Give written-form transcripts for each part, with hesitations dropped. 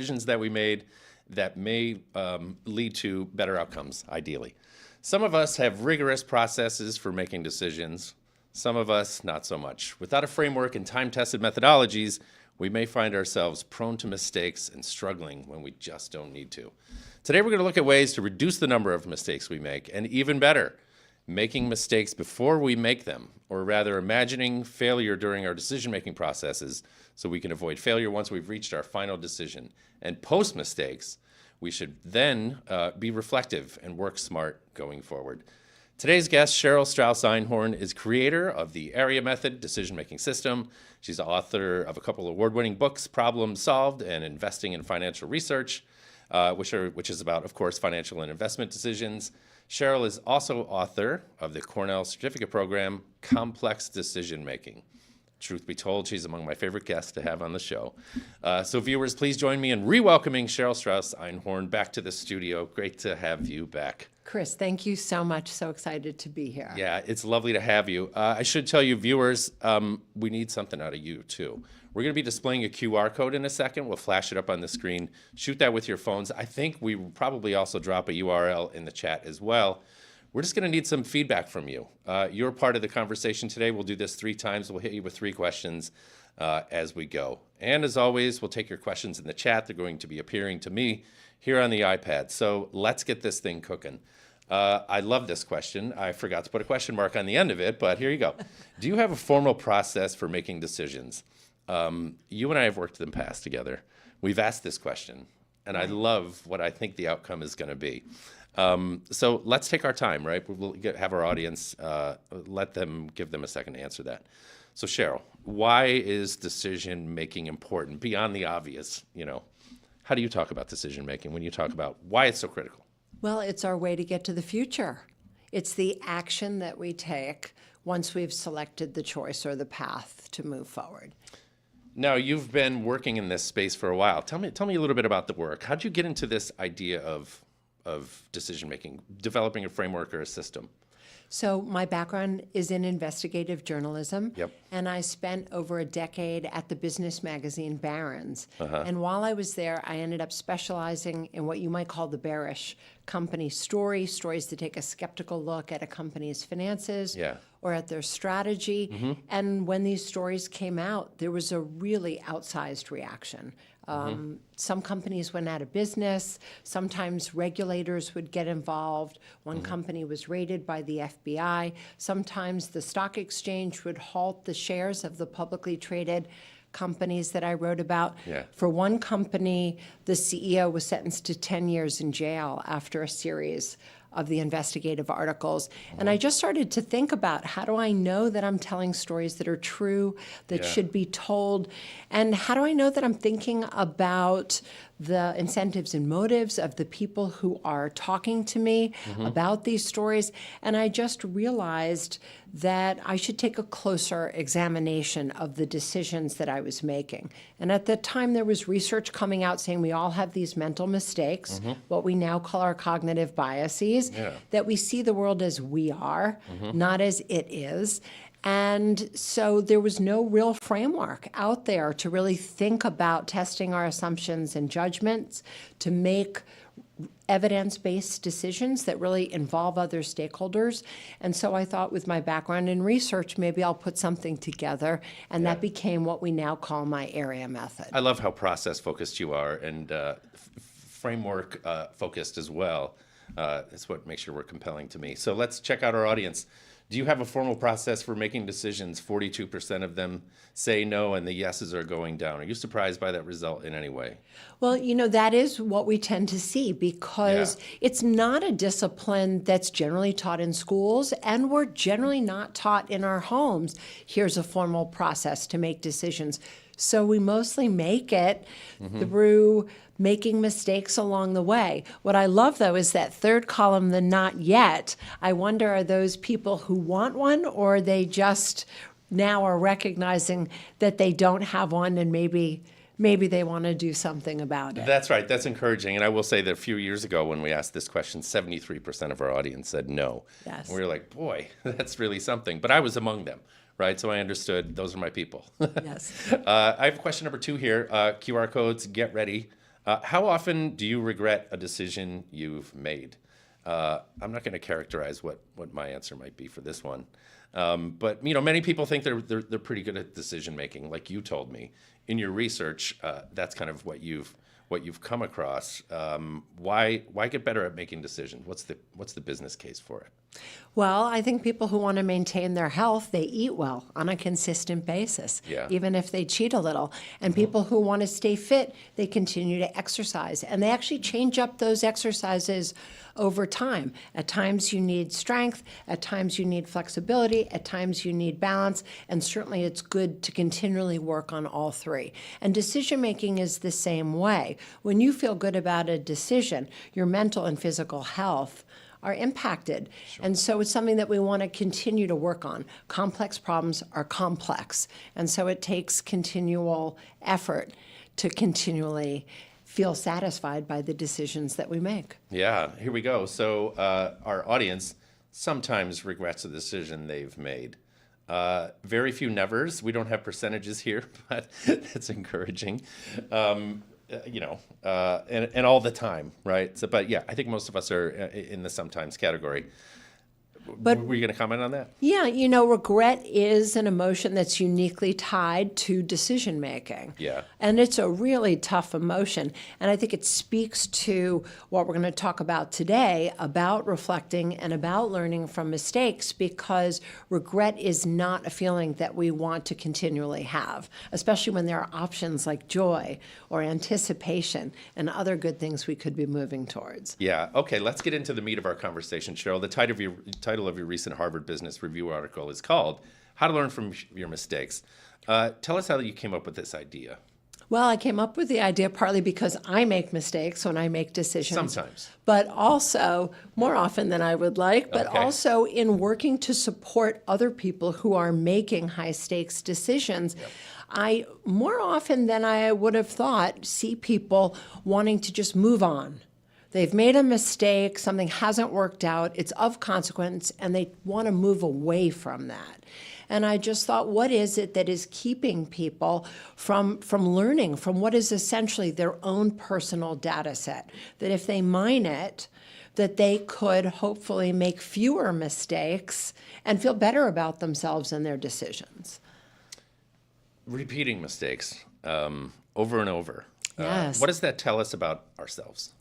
decisions that we made that may lead to better outcomes, ideally. Some of us have rigorous processes for making decisions. Some of us, not so much. Without a framework and time-tested methodologies, we may find ourselves prone to mistakes and struggling when we just don't need to. Today, we're going to look at ways to reduce the number of mistakes we make, and even better, making mistakes before we make them, or rather imagining failure during our decision-making processes so we can avoid failure once we've reached our final decision. And post-mistakes, we should then be reflective and work smart going forward. Today's guest, Cheryl Strauss Einhorn, is creator of the AREA Method decision-making system. She's the author of a couple award-winning books, Problem Solved and Investing in Financial Research, which is about, of course, financial and investment decisions. Cheryl is also author of the Cornell certificate program, Complex Decision Making. Truth be told, she's among my favorite guests to have on the show. So viewers, please join me in re-welcoming Cheryl Strauss Einhorn back to the studio. Great to have you back. Chris, thank you so much. So excited to be here. Yeah, it's lovely to have you. I should tell you, viewers, we need something out of you, too. We're going to be displaying a QR code in a second. We'll flash it up on the screen. Shoot that with your phones. I think we will probably also drop a URL in the chat as well. We're just going to need some feedback from you. You're part of the conversation today. We'll do this 3 times. We'll hit you with 3 questions as we go. And as always, we'll take your questions in the chat. They're going to be appearing to me here on the iPad. So let's get this thing cooking. I love this question. I forgot to put a question mark on the end of it, but here you go. Do you have a formal process for making decisions? You and I have worked in the past together. We've asked this question, and I love what I think the outcome is going to be. So let's take our time, right? We'll have our audience, give them a second to answer that. So Cheryl, why is decision making important beyond the obvious? How do you talk about decision making when you talk about why it's so critical? Well, it's our way to get to the future. It's the action that we take once we've selected the choice or the path to move forward. Now, you've been working in this space for a while. Tell me a little bit about the work. How'd you get into this idea of decision-making, developing a framework or a system? So my background is in investigative journalism, Yep. and I spent over a decade at the business magazine Barron's. And while I was there, I ended up specializing in what you might call the bearish company stories that take a skeptical look at a company's finances or at their strategy. And when these stories came out, there was a really outsized reaction. Some companies went out of business. Sometimes regulators would get involved. One company was raided by the FBI. Sometimes the stock exchange would halt the shares of the publicly traded companies that I wrote about. For one company, the CEO was sentenced to 10 years in jail after a series of the investigative articles. And I just started to think about, how do I know that I'm telling stories that are true, that should be told? And how do I know that I'm thinking about the incentives and motives of the people who are talking to me about these stories? And I just realized that I should take a closer examination of the decisions that I was making. And at the time, there was research coming out saying we all have these mental mistakes, what we now call our cognitive biases, that we see the world as we are, not as it is. And so there was no real framework out there to really think about testing our assumptions and judgments, to make evidence-based decisions that really involve other stakeholders. And so I thought, with my background in research, maybe I'll put something together, and that became what we now call my AREA method. I love how process-focused you are, and framework-focused as well. That's what makes your work compelling to me. So let's check out our audience. Do you have a formal process for making decisions? 42% of them say no, and the yeses are going down. Are you surprised by that result in any way? Well, that is what we tend to see, because it's not a discipline that's generally taught in schools, and we're generally not taught in our homes. Here's a formal process to make decisions. So we mostly make it through making mistakes along the way. What I love, though, is that third column, the not yet. I wonder, are those people who want one, or they just now are recognizing that they don't have one, and maybe they want to do something about it? That's right. That's encouraging. And I will say that a few years ago when we asked this question, 73% of our audience said no. Yes. And we were like, boy, that's really something. But I was among them. Right, so I understood those are my people. Yes. I have question number 2 here. QR codes, get ready. How often do you regret a decision you've made? I'm not going to characterize what my answer might be for this one, but many people think they're pretty good at decision making, like you told me in your research. That's kind of what you've come across. Why get better at making decisions? What's the business case for it? Well, I think people who want to maintain their health, they eat well on a consistent basis, Yeah. even if they cheat a little. And people who want to stay fit, they continue to exercise. And they actually change up those exercises over time. At times you need strength, at times you need flexibility, at times you need balance, and certainly it's good to continually work on all three. And decision making is the same way. When you feel good about a decision, your mental and physical health are impacted. Sure. And so it's something that we want to continue to work on. Complex problems are complex. And so it takes continual effort to continually feel satisfied by the decisions that we make. Yeah, here we go. So our audience sometimes regrets a decision they've made. Very few nevers. We don't have percentages here, but that's encouraging. And all the time, right? So, but yeah, I think most of us are in the sometimes category. But were you going to comment on that? Yeah, regret is an emotion that's uniquely tied to decision making. Yeah. And it's a really tough emotion. And I think it speaks to what we're going to talk about today about reflecting and about learning from mistakes, because regret is not a feeling that we want to continually have, especially when there are options like joy or anticipation and other good things we could be moving towards. Yeah. Okay, let's get into the meat of our conversation, Cheryl. The title of your recent Harvard Business Review article is called How to Learn from Your Mistakes. Tell us how you came up with this idea. Well, I came up with the idea partly because I make mistakes when I make decisions. Sometimes. But also, more often than I would like, but Okay. also in working to support other people who are making high-stakes decisions. Yep. I, more often than I would have thought, see people wanting to just move on. They've made a mistake, something hasn't worked out, it's of consequence, and they want to move away from that. And I just thought, what is it that is keeping people from learning from what is essentially their own personal data set? That if they mine it, that they could hopefully make fewer mistakes and feel better about themselves and their decisions. Repeating mistakes over and over. Yes. What does that tell us about ourselves?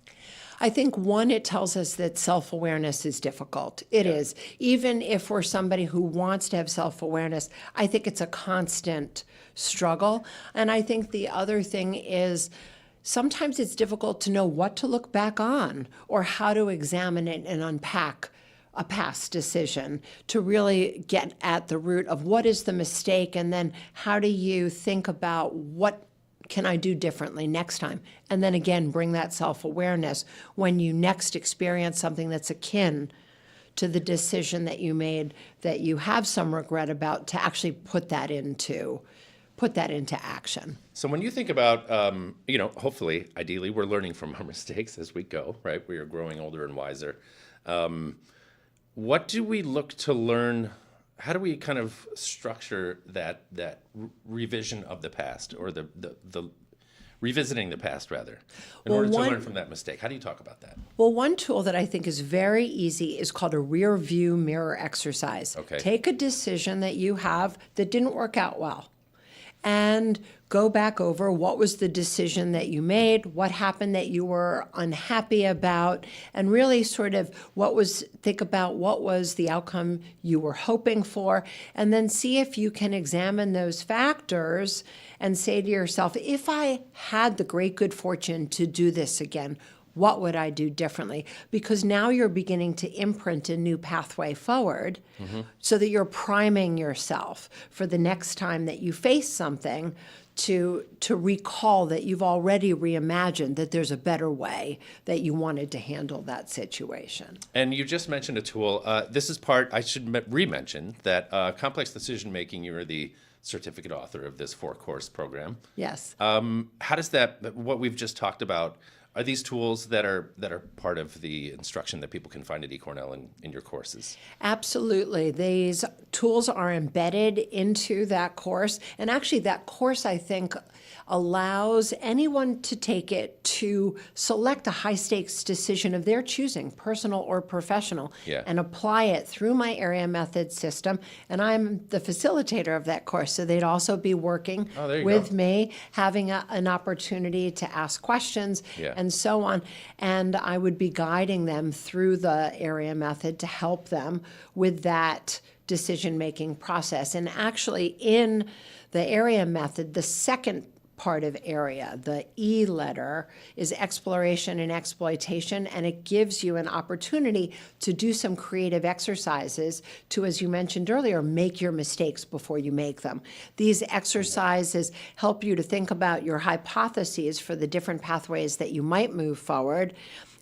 I think, one, it tells us that self-awareness is difficult. It is. Even if we're somebody who wants to have self-awareness, I think it's a constant struggle. And I think the other thing is sometimes it's difficult to know what to look back on or how to examine it and unpack a past decision to really get at the root of what is the mistake, and then how do you think about what can I do differently next time? And then again, bring that self-awareness when you next experience something that's akin to the decision that you made that you have some regret about, to actually put that into action. So when you think about, hopefully, ideally, we're learning from our mistakes as we go, right? We are growing older and wiser. What do we look to learn? How do we kind of structure that revision of the past, or the revisiting the past, rather, in order to learn from that mistake? How do you talk about that? Well, one tool that I think is very easy is called a rear view mirror exercise. Okay. Take a decision that you have that didn't work out well and go back over what was the decision that you made, what happened that you were unhappy about, and really sort of think about what was the outcome you were hoping for, and then see if you can examine those factors and say to yourself, if I had the great good fortune to do this again, what would I do differently? Because now you're beginning to imprint a new pathway forward, so that you're priming yourself for the next time that you face something to recall that you've already reimagined that there's a better way that you wanted to handle that situation. And you just mentioned a tool. This is part, I should re-mention, that complex decision making, you're the certificate author of this 4-course program. Yes. How does that, what we've just talked about, Are these tools that are part of the instruction that people can find at eCornell in your courses? Absolutely. These tools are embedded into that course. And actually, that course, I think, allows anyone to take it to select a high stakes decision of their choosing, personal or professional, Yeah. and apply it through my area method system. And I'm the facilitator of that course. So they'd also be working Oh, there you with go. me, having an opportunity to ask questions Yeah. and so on. And I would be guiding them through the area method to help them with that decision-making process. And actually, in the area method, the second part of area, the E letter, is exploration and exploitation, and it gives you an opportunity to do some creative exercises to, as you mentioned earlier, make your mistakes before you make them. These exercises help you to think about your hypotheses for the different pathways that you might move forward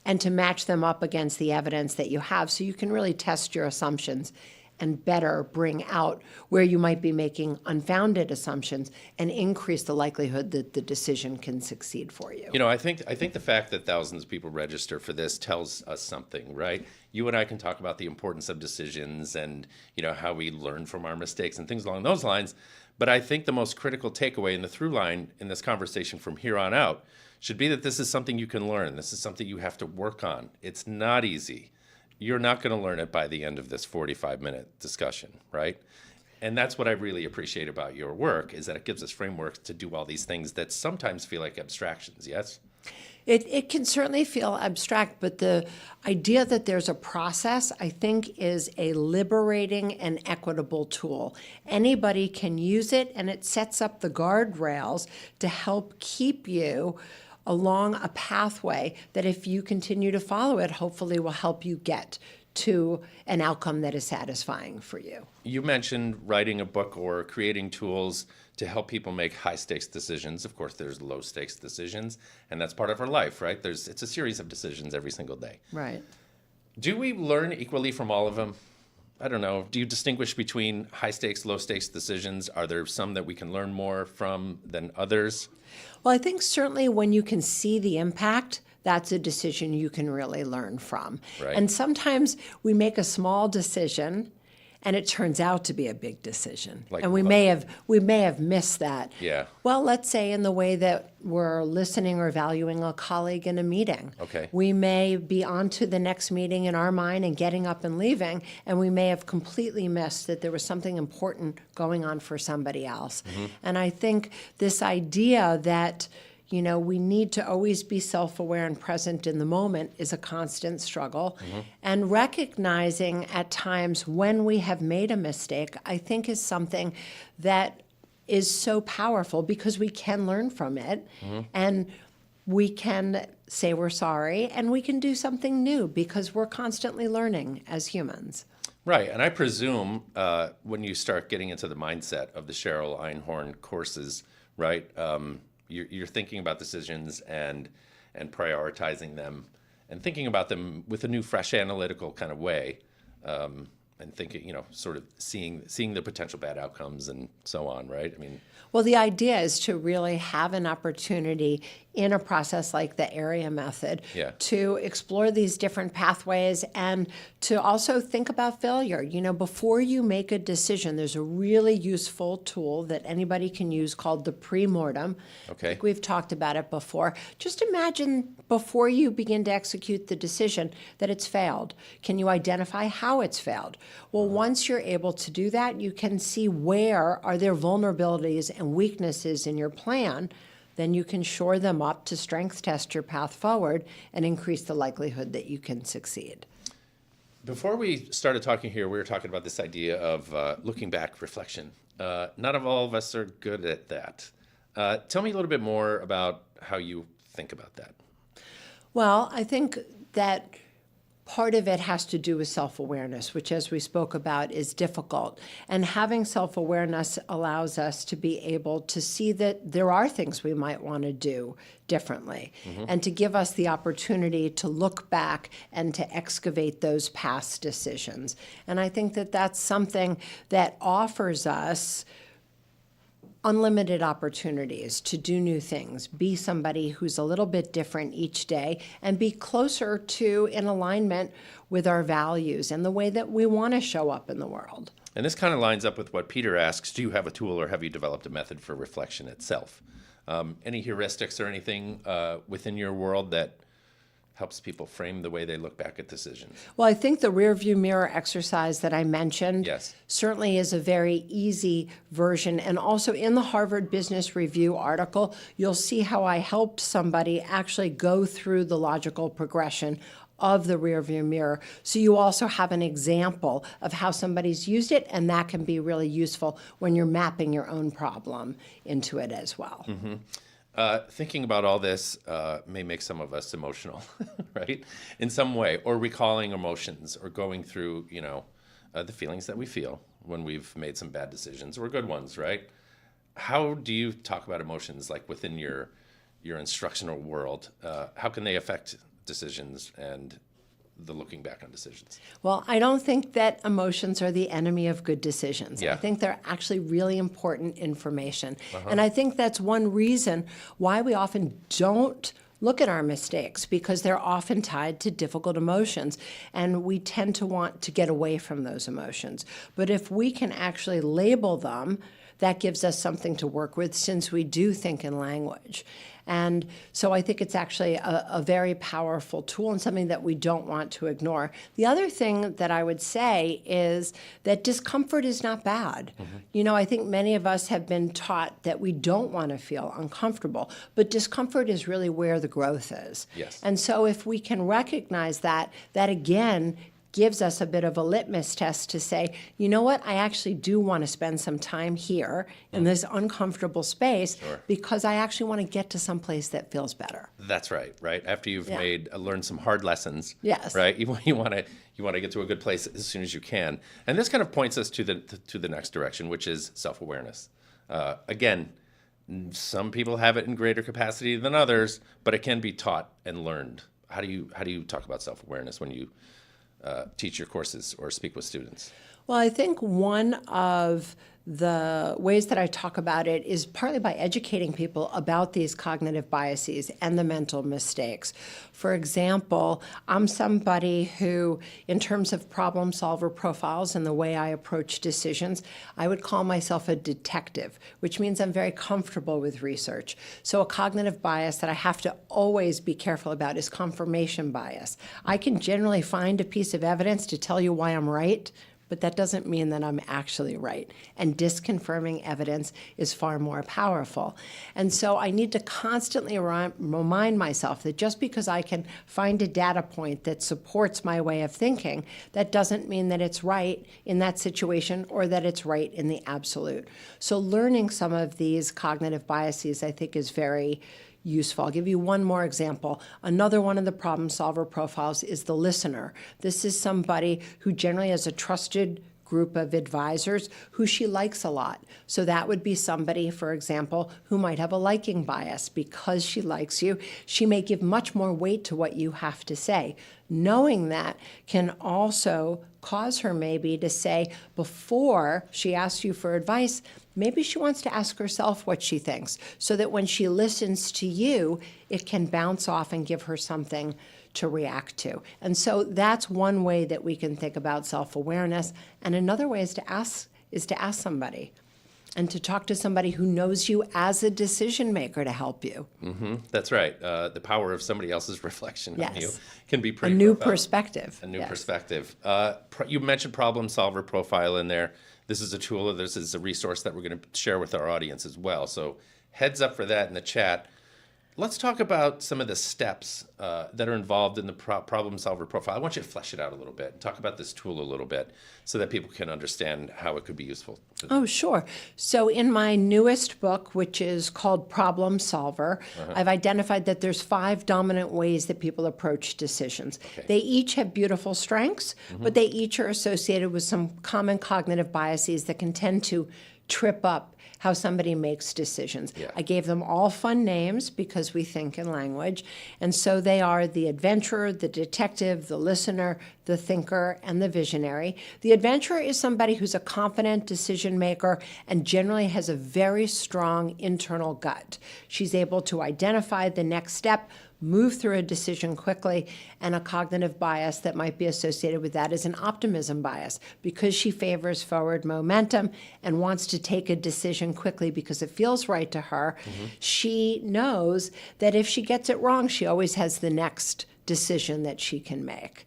and to match them up against the evidence that you have so you can really test your assumptions and better bring out where you might be making unfounded assumptions and increase the likelihood that the decision can succeed for you. You know, I think the fact that thousands of people register for this tells us something, right? You and I can talk about the importance of decisions and, you know, how we learn from our mistakes and things along those lines. But I think the most critical takeaway and the through line in this conversation from here on out should be that this is something you can learn. This is something you have to work on. It's not easy. You're not going to learn it by the end of this 45-minute discussion, right? And that's what I really appreciate about your work, is that it gives us frameworks to do all these things that sometimes feel like abstractions, yes? It can certainly feel abstract, but the idea that there's a process, I think, is a liberating and equitable tool. Anybody can use it, and it sets up the guardrails to help keep you along a pathway that, if you continue to follow it, hopefully will help you get to an outcome that is satisfying for you. You mentioned writing a book or creating tools to help people make high-stakes decisions. Of course, there's low-stakes decisions, and that's part of our life, right? It's a series of decisions every single day. Right. Do we learn equally from all of them? I don't know. Do you distinguish between high-stakes, low-stakes decisions? Are there some that we can learn more from than others? Well, I think certainly when you can see the impact, that's a decision you can really learn from. Right. And sometimes we make a small decision and it turns out to be a big decision. Like and we what? may have missed that. Yeah. Well, let's say in the way that we're listening or valuing a colleague in a meeting. Okay. We may be on to the next meeting in our mind and getting up and leaving, and we may have completely missed that there was something important going on for somebody else. Mm-hmm. And I think this idea that, you know, we need to always be self-aware and present in the moment is a constant struggle. Mm-hmm. And recognizing at times when we have made a mistake, I think, is something that is so powerful because we can learn from it and we can say we're sorry and we can do something new because we're constantly learning as humans. Right, and I presume when you start getting into the mindset of the Cheryl Einhorn courses, right, you're thinking about decisions and prioritizing them and thinking about them with a new, fresh, analytical kind of way, and thinking, you know, sort of seeing the potential bad outcomes and so on, right? I mean, Well, the idea is to really have an opportunity in a process like the area method Yeah. to explore these different pathways and to also think about failure. You know, before you make a decision, there's a really useful tool that anybody can use called the pre-mortem. Okay. I think we've talked about it before. Just imagine before you begin to execute the decision that it's failed. Can you identify how it's failed? Well, once you're able to do that, you can see where are there vulnerabilities and weaknesses in your plan. Then you can shore them up to strength test your path forward and increase the likelihood that you can succeed. before we started talking here, we were talking about this idea of looking back, reflection. Not all of us are good at that. Tell me a little bit more about how you think about that. Well, I think that part of it has to do with self-awareness, which, as we spoke about, is difficult. And having self-awareness allows us to be able to see that there are things we might want to do differently, and to give us the opportunity to look back and to excavate those past decisions. And I think that that's something that offers us unlimited opportunities to do new things, be somebody who's a little bit different each day, and be closer to in alignment with our values and the way that we want to show up in the world. And this kind of lines up with what Peter asks, do you have a tool or have you developed a method for reflection itself? Any heuristics or anything within your world that helps people frame the way they look back at decisions? Well, I think the rear view mirror exercise that I mentioned Yes. certainly is a very easy version. And also in the Harvard Business Review article, you'll see how I helped somebody actually go through the logical progression of the rear view mirror. So you also have an example of how somebody's used it, and that can be really useful when you're mapping your own problem into it as well. Thinking about all this may make some of us emotional, right? In some way, or recalling emotions, or going through, the feelings that we feel when we've made some bad decisions, or good ones, right? How do you talk about emotions, like within your instructional world? How can they affect decisions and the looking back on decisions? Well, I don't think that emotions are the enemy of good decisions. Yeah. I think they're actually really important information. And I think that's one reason why we often don't look at our mistakes, because they're often tied to difficult emotions, and we tend to want to get away from those emotions. But if we can actually label them, that gives us something to work with, since we do think in language. And so I think it's actually a very powerful tool and something that we don't want to ignore. The other thing that I would say is that discomfort is not bad. I think many of us have been taught that we don't want to feel uncomfortable, but discomfort is really where the growth is. Yes. And so if we can recognize that, that again gives us a bit of a litmus test to say, you know what, I actually do want to spend some time here in this uncomfortable space, because I actually want to get to some place that feels better. That's right. After you've Yeah. learned some hard lessons, Yes. right? You want to get to a good place as soon as you can, and this kind of points us to the next direction, which is self-awareness. Again, some people have it in greater capacity than others, but it can be taught and learned. How do you talk about self-awareness when you teach your courses or speak with students? Well, I think one of the ways that I talk about it is partly by educating people about these cognitive biases and the mental mistakes. For example, I'm somebody who, in terms of problem solver profiles and the way I approach decisions, I would call myself a detective, which means I'm very comfortable with research. So a cognitive bias that I have to always be careful about is confirmation bias. I can generally find a piece of evidence to tell you why I'm right, but that doesn't mean that I'm actually right. And disconfirming evidence is far more powerful. And so I need to constantly remind myself that just because I can find a data point that supports my way of thinking, that doesn't mean that it's right in that situation or that it's right in the absolute. So learning some of these cognitive biases, I think, is very useful. I'll give you one more example. Another one of the problem solver profiles is the listener. This is somebody who generally has a trusted group of advisors who she likes a lot. So that would be somebody, for example, who might have a liking bias. Because she likes you, she may give much more weight to what you have to say. Knowing that can also cause her maybe to say, before she asks you for advice, maybe she wants to ask herself what she thinks, so that when she listens to you, it can bounce off and give her something to react to. And so that's one way that we can think about self-awareness. And another way is to ask somebody, and to talk to somebody who knows you as a decision maker to help you. That's right. The power of somebody else's reflection on Yes. you can be pretty A new profound. perspective. A new Yes. perspective. You mentioned problem solver profile in there. This is a tool, this is a resource that we're going to share with our audience as well. So heads up for that in the chat. Let's talk about some of the steps that are involved in the problem solver profile. I want you to flesh it out a little bit and talk about this tool a little bit so that people can understand how it could be useful to them. Oh, sure. So in my newest book, which is called Problem Solver, I've identified that there's 5 dominant ways that people approach decisions. Okay. They each have beautiful strengths, but they each are associated with some common cognitive biases that can tend to trip up how somebody makes decisions. Yeah. I gave them all fun names because we think in language. And so they are the adventurer, the detective, the listener, the thinker, and the visionary. The adventurer is somebody who's a confident decision maker and generally has a very strong internal gut. She's able to identify the next step, move through a decision quickly, and a cognitive bias that might be associated with that is an optimism bias. Because she favors forward momentum and wants to take a decision quickly because it feels right to her, she knows that if she gets it wrong, she always has the next decision that she can make.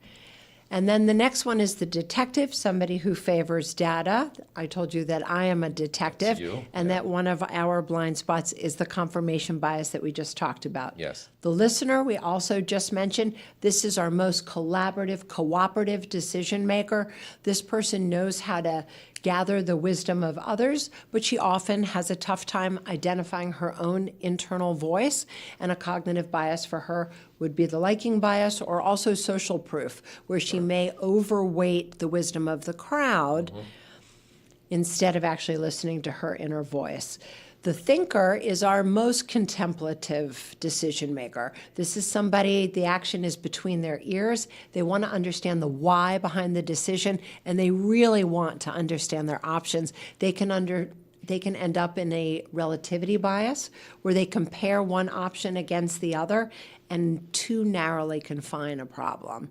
And then the next one is the detective, somebody who favors data. I told you that I am a detective, That's you. and that one of our blind spots is the confirmation bias that we just talked about. Yes. The listener, we also just mentioned, this is our most collaborative, cooperative decision maker. This person knows how to gather the wisdom of others, but she often has a tough time identifying her own internal voice, and a cognitive bias for her would be the liking bias or also social proof, where she may overweight the wisdom of the crowd instead of actually listening to her inner voice. The thinker is our most contemplative decision maker. This is somebody, the action is between their ears. They want to understand the why behind the decision, and they really want to understand their options. They can end up in a relativity bias where they compare one option against the other and too narrowly confine a problem.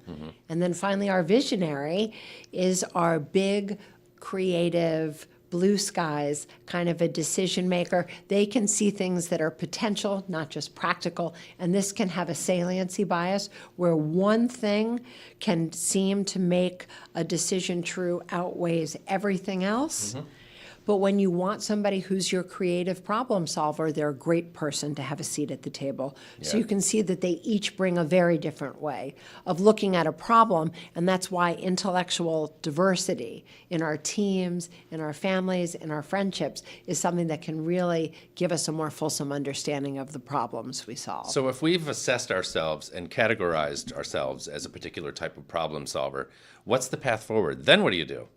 And then finally, our visionary is our big, creative, blue skies kind of a decision maker. They can see things that are potential, not just practical, and this can have a saliency bias where one thing can seem to make a decision true outweighs everything else. But when you want somebody who's your creative problem solver, they're a great person to have a seat at the table. So Yeah. you can see that they each bring a very different way of looking at a problem, and that's why intellectual diversity in our teams, in our families, in our friendships is something that can really give us a more fulsome understanding of the problems we solve. So if we've assessed ourselves and categorized ourselves as a particular type of problem solver, what's the path forward? Then what do you do?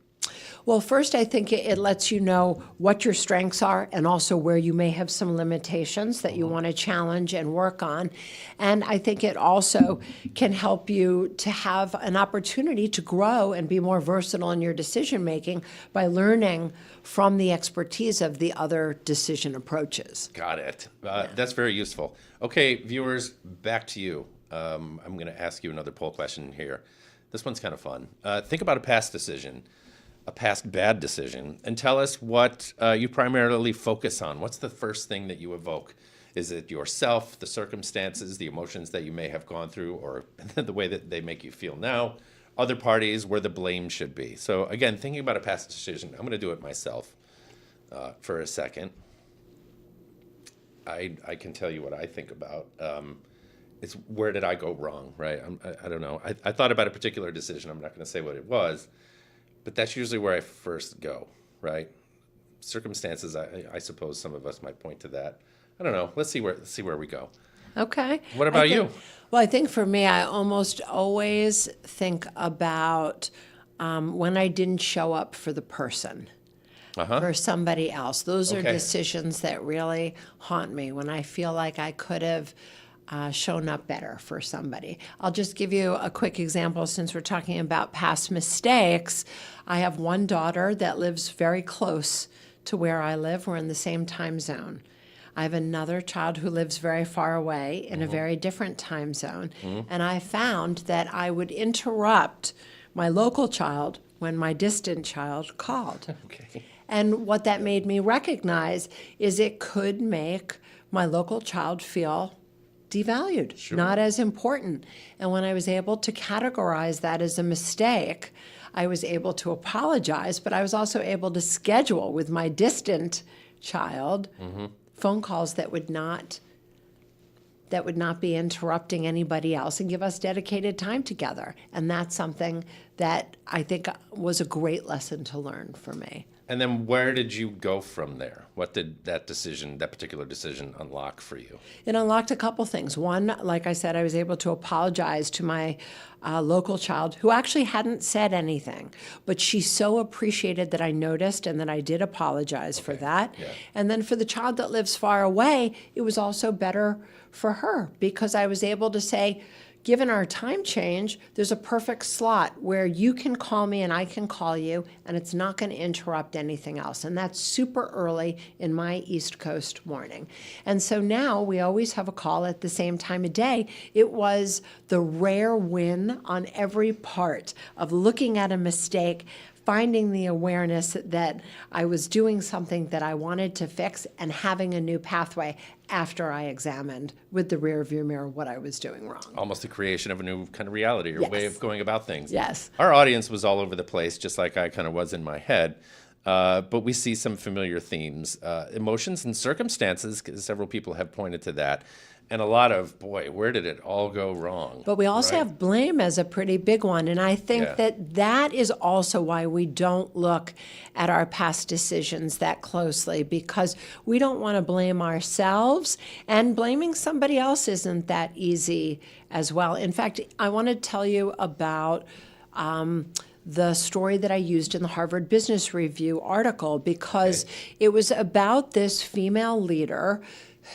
Well, first, I think it lets you know what your strengths are and also where you may have some limitations that you want to challenge and work on. And I think it also can help you to have an opportunity to grow and be more versatile in your decision making by learning from the expertise of the other decision approaches. Got it. That's very useful. Okay, viewers, back to you. I'm going to ask you another poll question here. This one's kind of fun. Think about a past decision, a past bad decision, and tell us what you primarily focus on. What's the first thing that you evoke? Is it yourself, the circumstances, the emotions that you may have gone through, or the way that they make you feel now? Other parties, where the blame should be. So again, thinking about a past decision, I'm going to do it myself for a second. I can tell you what I think about. It's where did I go wrong, right? I don't know. I thought about a particular decision. I'm not going to say what it was, but that's usually where I first go, right? Circumstances, I suppose some of us might point to that. I don't know. Let's see where we go. Okay. What about you? Well, I think for me, I almost always think about when I didn't show up for the person, for somebody else. Those are Okay. decisions that really haunt me when I feel like I could have shown up better for somebody. I'll just give you a quick example since we're talking about past mistakes. I have one daughter that lives very close to where I live. We're in the same time zone. I have another child who lives very far away in a very different time zone. And I found that I would interrupt my local child when my distant child called. Okay. And what that made me recognize is it could make my local child feel devalued, not as important. And when I was able to categorize that as a mistake, I was able to apologize, but I was also able to schedule with my distant child phone calls that would not be interrupting anybody else and give us dedicated time together. And that's something that I think was a great lesson to learn for me. And then where did you go from there? What did that particular decision unlock for you? It unlocked a couple things. One, like I said, I was able to apologize to my local child who actually hadn't said anything, but she so appreciated that I noticed and that I did apologize for that. Yeah. And then for the child that lives far away, it was also better for her because I was able to say, given our time change, there's a perfect slot where you can call me and I can call you, and it's not going to interrupt anything else. And that's super early in my East Coast morning. And so now we always have a call at the same time of day. It was the rare win on every part of looking at a mistake, finding the awareness that I was doing something that I wanted to fix and having a new pathway after I examined with the rear view mirror what I was doing wrong. Almost the creation of a new kind of reality or way of going about things. Yes. Our audience was all over the place, just like I kind of was in my head. But we see some familiar themes, emotions and circumstances, 'cause several people have pointed to that. And a lot of, boy, where did it all go wrong? But we also right? have blame as a pretty big one. And I think Yeah. that is also why we don't look at our past decisions that closely, because we don't want to blame ourselves. And blaming somebody else isn't that easy as well. In fact, I want to tell you about the story that I used in the Harvard Business Review article, because it was about this female leader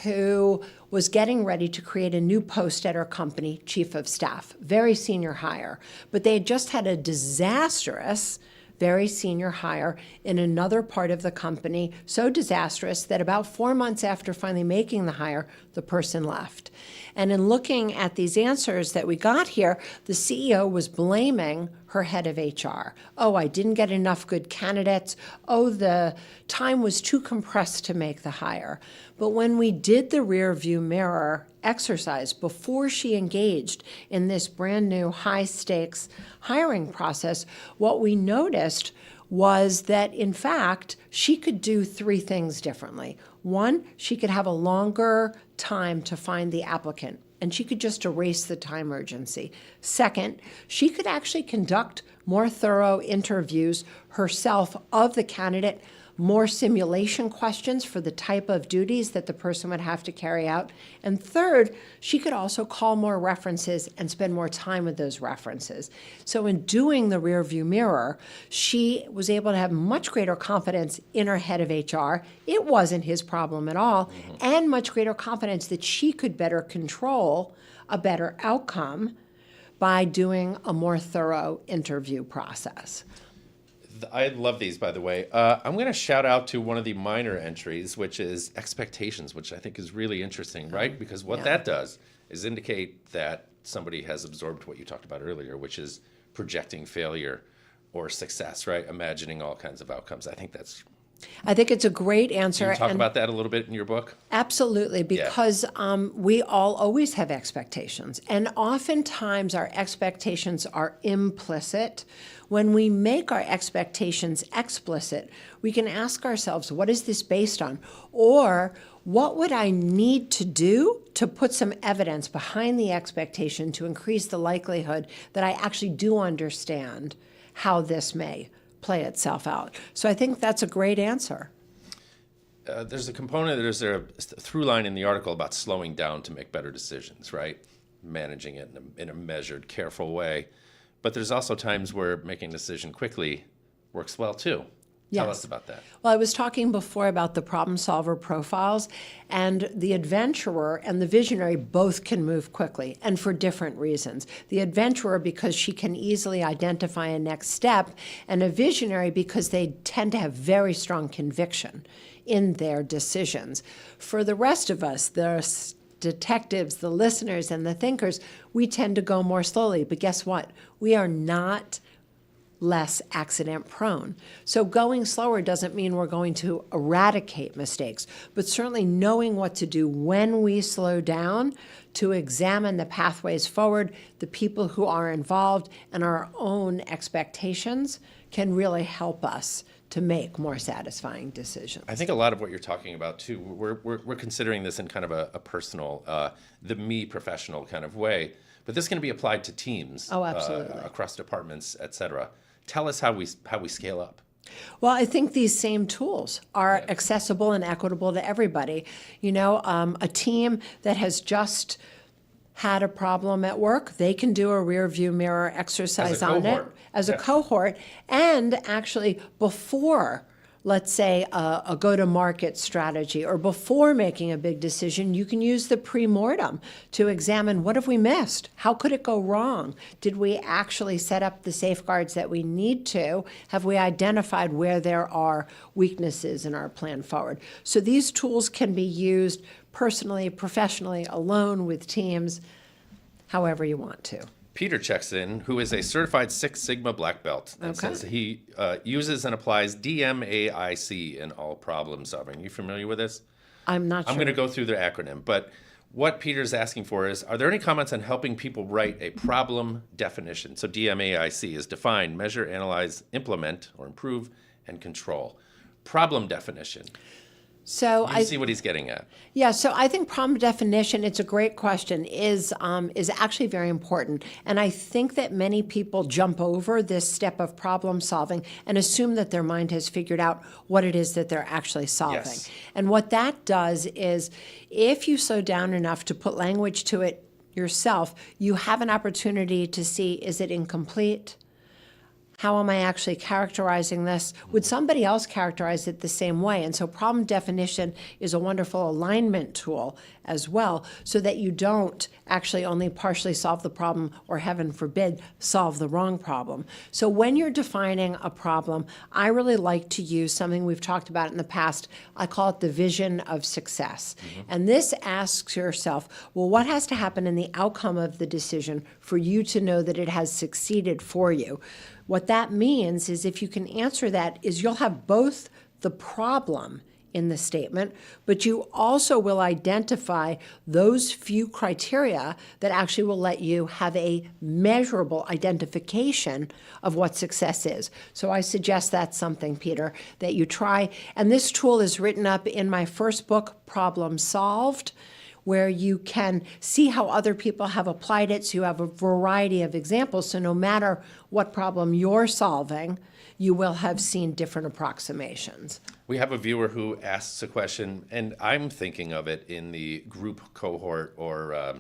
who was getting ready to create a new post at her company, chief of staff, very senior hire. But they had just had a disastrous, very senior hire in another part of the company, so disastrous that about 4 months after finally making the hire, the person left. And in looking at these answers that we got here, the CEO was blaming her head of HR. Oh, I didn't get enough good candidates. Oh, the time was too compressed to make the hire. But when we did the rear view mirror exercise before she engaged in this brand new high stakes hiring process, what we noticed was that, in fact, she could do 3 things differently. One, she could have a longer time to find the applicant, and she could just erase the time urgency. Second, she could actually conduct more thorough interviews herself of the candidate, more simulation questions for the type of duties that the person would have to carry out. And third, she could also call more references and spend more time with those references. So in doing the rear view mirror, she was able to have much greater confidence in her head of HR. It wasn't his problem at all, and much greater confidence that she could better control a better outcome by doing a more thorough interview process. I love these, by the way. I'm going to shout out to one of the minor entries, which is expectations, which I think is really interesting, right? Because what that does is indicate that somebody has absorbed what you talked about earlier, which is projecting failure or success, right? Imagining all kinds of outcomes. I think it's a great answer. Can you talk about that a little bit in your book? Absolutely, because we all always have expectations. And oftentimes our expectations are implicit. When we make our expectations explicit, we can ask ourselves, what is this based on? Or what would I need to do to put some evidence behind the expectation to increase the likelihood that I actually do understand how this may play itself out? So I think that's a great answer. There's a through line in the article about slowing down to make better decisions, right? Managing it in a measured, careful way. But there's also times where making a decision quickly works well too. Tell us about that. Well, I was talking before about the problem solver profiles, and the adventurer and the visionary both can move quickly, and for different reasons. The adventurer because she can easily identify a next step, and a visionary because they tend to have very strong conviction in their decisions. For the rest of us, the detectives, the listeners, and the thinkers, we tend to go more slowly. But guess what? We are not less accident prone. So going slower doesn't mean we're going to eradicate mistakes, but certainly knowing what to do when we slow down to examine the pathways forward, the people who are involved, and our own expectations can really help us to make more satisfying decisions. I think a lot of what you're talking about too, we're considering this in kind of a personal, the me professional kind of way, but this can be applied to teams. Oh, absolutely. Across departments, et cetera. Tell us how we scale up. Well, I think these same tools are accessible and equitable to everybody. A team that has just had a problem at work, they can do a rear view mirror exercise on it cohort. as a cohort. And actually, before, let's say, a go-to-market strategy, or before making a big decision, you can use the pre-mortem to examine, what have we missed? How could it go wrong? Did we actually set up the safeguards that we need to? Have we identified where there are weaknesses in our plan forward? So these tools can be used personally, professionally, alone, with teams, however you want to. Peter checks in, who is a certified Six Sigma black belt, and says he uses and applies DMAIC in all problem solving. You familiar with this? I'm not sure. I'm going to go through their acronym, but what Peter's asking for is, are there any comments on helping people write a problem definition? So DMAIC is define, measure, analyze, implement, or improve, and control. Problem definition. So You see what he's getting at. Yeah, so I think problem definition, it's a great question, is actually very important. And I think that many people jump over this step of problem solving and assume that their mind has figured out what it is that they're actually solving. Yes. And what that does is, if you slow down enough to put language to it yourself, you have an opportunity to see, is it incomplete? How am I actually characterizing this? Would somebody else characterize it the same way? And so problem definition is a wonderful alignment tool as well, so that you don't actually only partially solve the problem, or heaven forbid, solve the wrong problem. So when you're defining a problem, I really like to use something we've talked about in the past. I call it the vision of success. And this asks yourself, well, what has to happen in the outcome of the decision for you to know that it has succeeded for you? What that means is, if you can answer that, is you'll have both the problem in the statement, but you also will identify those few criteria that actually will let you have a measurable identification of what success is. So I suggest that's something, Peter, that you try. And this tool is written up in my first book, Problem Solved, where you can see how other people have applied it. So you have a variety of examples. So no matter what problem you're solving, you will have seen different approximations. We have a viewer who asks a question, and I'm thinking of it in the group cohort, or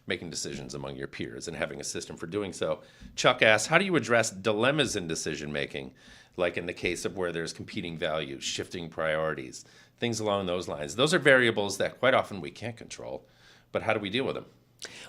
making decisions among your peers and having a system for doing so. Chuck asks, how do you address dilemmas in decision making, like in the case of where there's competing values, shifting priorities, things along those lines? Those are variables that quite often we can't control, but how do we deal with them?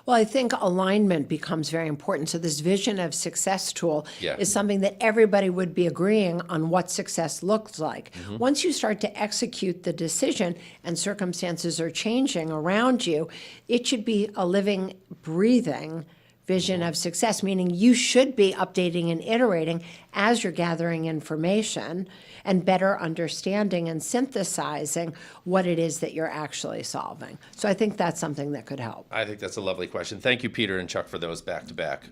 Well, I think alignment becomes very important. So this vision of success tool is something that everybody would be agreeing on what success looks like. Once you start to execute the decision and circumstances are changing around you, it should be a living, breathing vision of success, meaning you should be updating and iterating as you're gathering information and better understanding and synthesizing what it is that you're actually solving. So I think that's something that could help. I think that's a lovely question. Thank you, Peter and Chuck, for those back to back.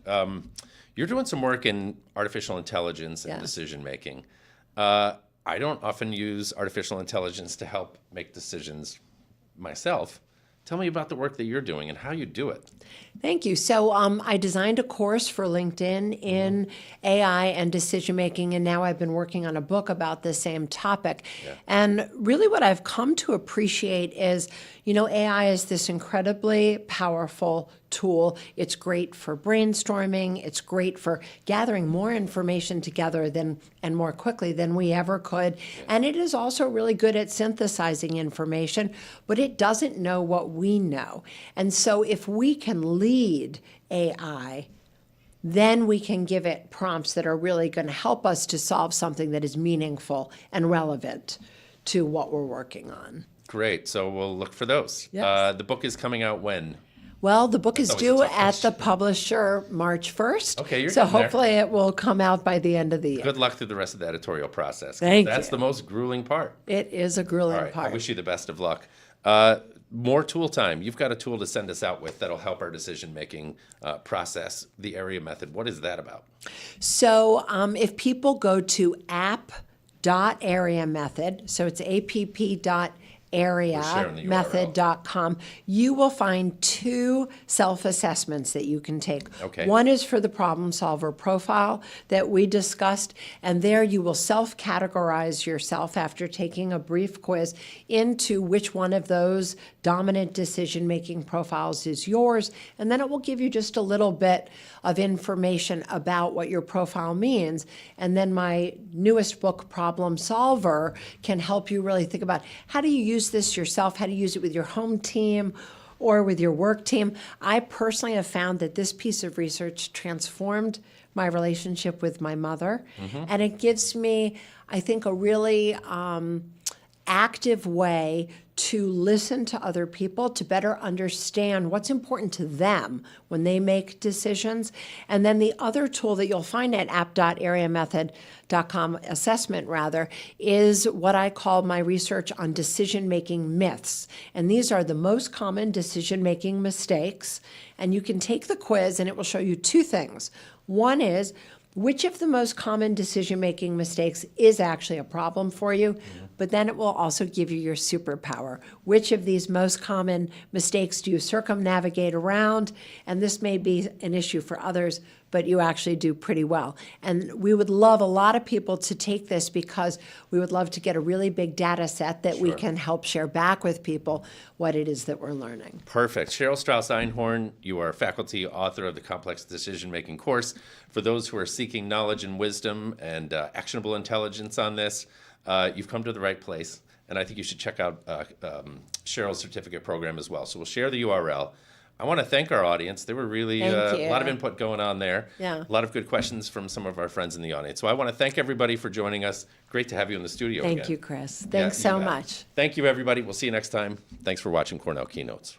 You're doing some work in artificial intelligence and decision making. I don't often use artificial intelligence to help make decisions myself. Tell me about the work that you're doing and how you do it. Thank you. So I designed a course for LinkedIn in AI and decision making, and now I've been working on a book about the same topic. And really what I've come to appreciate is, AI is this incredibly powerful tool. It's great for brainstorming. It's great for gathering more information together and more quickly than we ever could. And it is also really good at synthesizing information, but it doesn't know what we know. And so if we can lead AI, then we can give it prompts that are really going to help us to solve something that is meaningful and relevant to what we're working on. Great. So we'll look for those. Yes. The book is coming out when? Well, the book is always a due tough at question. the publisher March 1st. Okay, you're So getting there. hopefully it will come out by the end of the year. Good luck through the rest of the editorial process. Thank That's you. the most grueling part. It is a grueling All right. part. I wish you the best of luck. More tool time. You've got a tool to send us out with that'll help our decision-making process, the area method. What is that about? So if people go to app.areamethod, so it's app.areamethod, dataset.areamethod.com, you will find 2 self-assessments that you can take. Okay. One is for the problem solver profile that we discussed, and there you will self-categorize yourself after taking a brief quiz into which one of those dominant decision-making profiles is yours, and then it will give you just a little bit of information about what your profile means. And then my newest book, Problem Solver, can help you really think about how do you use this yourself, how do you use it with your home team or with your work team. I personally have found that this piece of research transformed my relationship with my mother, and it gives me, I think, a really active way to listen to other people, to better understand what's important to them when they make decisions. And then the other tool that you'll find at app.areamethod.com, assessment rather, is what I call my research on decision-making myths. And these are the most common decision-making mistakes. And you can take the quiz and it will show you 2 things. One is, which of the most common decision-making mistakes is actually a problem for you? But then it will also give you your superpower. Which of these most common mistakes do you circumnavigate around? And this may be an issue for others, but you actually do pretty well. And we would love a lot of people to take this because we would love to get a really big data set that we can help share back with people what it is that we're learning. Perfect. Cheryl Strauss Einhorn, you are faculty author of the Complex Decision-Making course. For those who are seeking knowledge and wisdom and actionable intelligence on this, you've come to the right place. And I think you should check out Cheryl's certificate program as well. So we'll share the URL. I want to thank our audience. There were really a lot of input going on there. Yeah. A lot of good questions from some of our friends in the audience. So I want to thank everybody for joining us. Great to have you in the studio again. Thank you, Chris. Thanks so much. Thank you, everybody. We'll see you next time. Thanks for watching Cornell Keynotes.